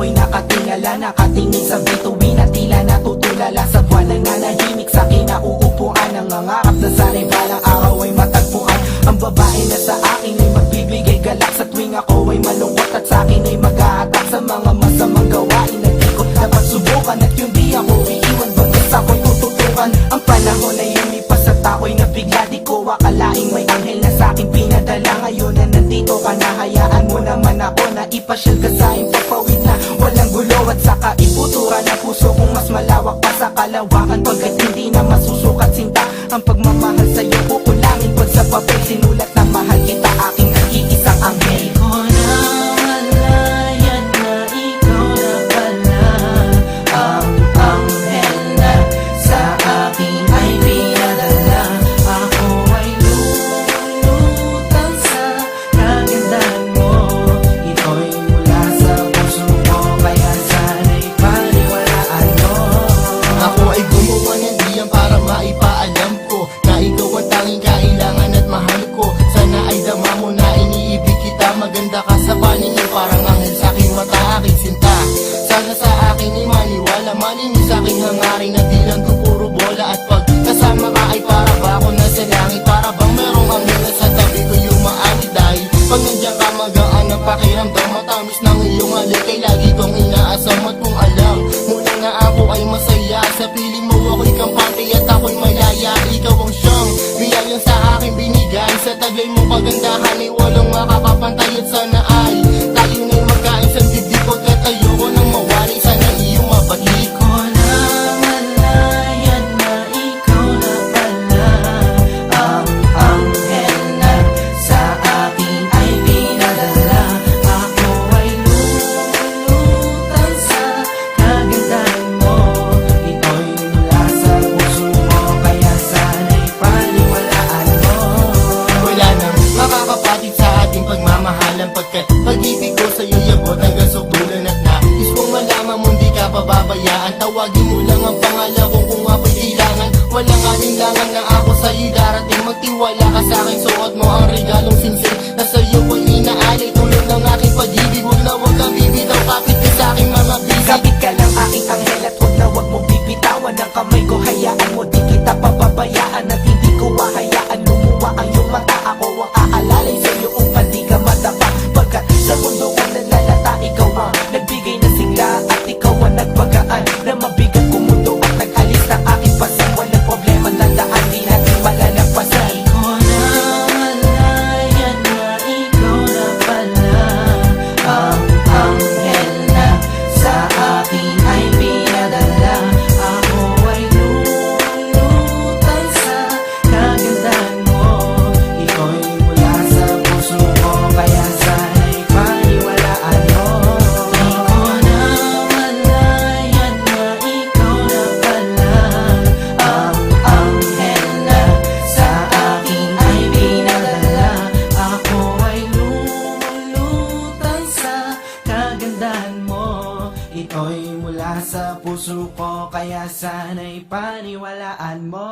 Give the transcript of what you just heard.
ako'y nakatingala, nakatingin sa bituin at tila natutulala sa buwan na nanahimik sa kinauupuan. Nangangarap na sana'y balang araw ay matagpuan ang babae na sa akin ay magbibigay galak sa tuwing ako ay malungkot at sa akin ay mag-ahatak sa mga masamang gawain na di ko dapat subukan. At yung di ako iiwan bagkas ako'y tututukan. Ang panahon ay lumipas at ako'y nabigla, di ko akalaing may anghel na sa akin pinadala. Ngayon na nandito ka na, hayaan mo naman ako na ipasyal ka sa impapawid na walang gulo at saka iputura na puso kong mas malawak pa sa kalawakan. Pagkat hindi na masusukat sinta ang pagmamahal sa'yo, kukulangin pag sa papel sinulat na mahal kita, aking nag-iisang anghel. Ko na malayan na ikaw na pala ang anghel na sa akin ay pinadala. Ako ay lumulutang sa kagandahan mo. Ito'y mula sa puso ko, kaya sana'y paniwalaan mo. Ako ay gumawa ng diyan para maipaalam ko na ikaw ang tanging kailangan at mahal ko. Sana ay dama mo na iniibig kita. Maganda ka sa paningin, parang anghel sa aking mata, aking sinta. Sana sa akin ay maniwala, malinis sa aking hangarin na di lang to puro bola. At pag kasama ka ay para ba ako nasa langit, para bang merong anghel na sa tabi ko yung maali. Dahil pag nandiyan ka magaan ang pakiramdam, matamis ng iyong halik ay lagi kong inaasam. At kung alam mo na nga ako ay masaya sa piling mo, ako'y kampante at ako'y malaya. Ikaw ang siyang biyayang sa aking binigay, sa taglay mo kagandahan ay walang makakapantay. At sana ay tayo na'y magkain sa dibdib, pagkat ayoko nang mawali, sana iyong mabalik. Ko na malayan na ikaw na pala ang anghel na sa akin ay pinadala. Ako ay lumulutang sa kagandahan mo. Ito'y mula sa puso ko, kaya sana'y paniwalaan mo. Wala nang makakapatid sa ating pagmamahalan, pagkat pag-ibig ko sa'yo yabot hanggang sukdulan. At nais kong malaman mo di ka pababayaan. Tawagin mo lang ang pangalan ko kung ako'y kailangan. Walang alinlangan na ako sa'yo darating. Magtiwala ka sa'kin, suot mo ang regalong sinsing na sa'yo ko'y inaalay. Tulad ng aking pag-ibig, huwag na huwag kang bibitaw. Kapit ka sa'king mga bisig. Kapit ka lang aking anghel at huwag na huwag mong bibitawan ang kamay ko, hayaan mo di kita pababayaan. At hindi ko hahayaan lumuwa ang iyong mata, ako ang aalalay sa'yo upang di ka madapa. Pagkat sa mundo ko nalalata, ikaw ang nagbigay ng sigla at ikaw ang nagpagaan na mabigat kong mundo at nag-alis ng aking pasang. Walang problema na daan, di natin malalagpasan. Ko na malayan na ikaw na pala ang anghel na sa akin ay pinadala. Ako ay lumulutang sa kagandahan mo. Ito'y mula sa puso ko, kaya sana'y paniwalaan mo. Di ko na malayan na ikaw na pala ang anghel na sa akin ay pinadala. Ako ay lumulutang sa kagandahan mo. Ito'y mula sa puso ko, kaya sana'y paniwalaan mo.